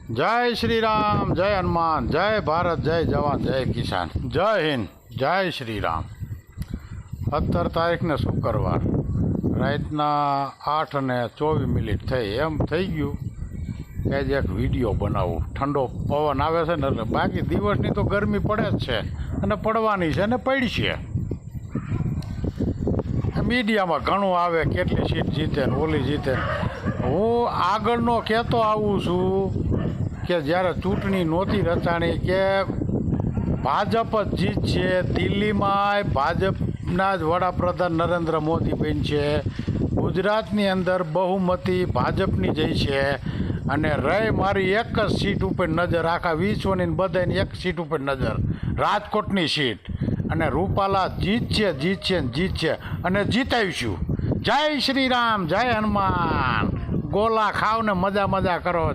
जय श्री राम, जय हनुमान, जय भारत, जय जवान, जय किसान, जय हिंद, जय श्री राम। 17 તારીખને શુક્રવાર રાતના 8:24 થઈ એમ થઈ ગયું કે આજે એક વિડીયો બનાવું। ઠંડો પવન આવે છે ને એટલે બાકી દિવસની તો ગરમી પડે જ છે અને પડવાની છે ને પડી છે। મીડિયામાં ઘણું આવે કેટલી સીટ જીતે ને ઓલી જીતે। હું આગળનો કહેતો આવું છું કે જ્યારે ચૂંટણી નહોતી રચાણી કે ભાજપ જ જીતશે, દિલ્હીમાં ભાજપના જ વડાપ્રધાન નરેન્દ્ર મોદી બનશે, ગુજરાતની અંદર બહુમતી ભાજપની જઈ છે અને રહી મારી એક જ સીટ ઉપર નજર, આખા વિશ્વની બધાની એક સીટ ઉપર નજર, રાજકોટની સીટ, અને રૂપાલા જીતશે અને જીતાવીશું। જય શ્રી રામ, જય હનુમાન, ગોલા ખાવ ને મજા કરો।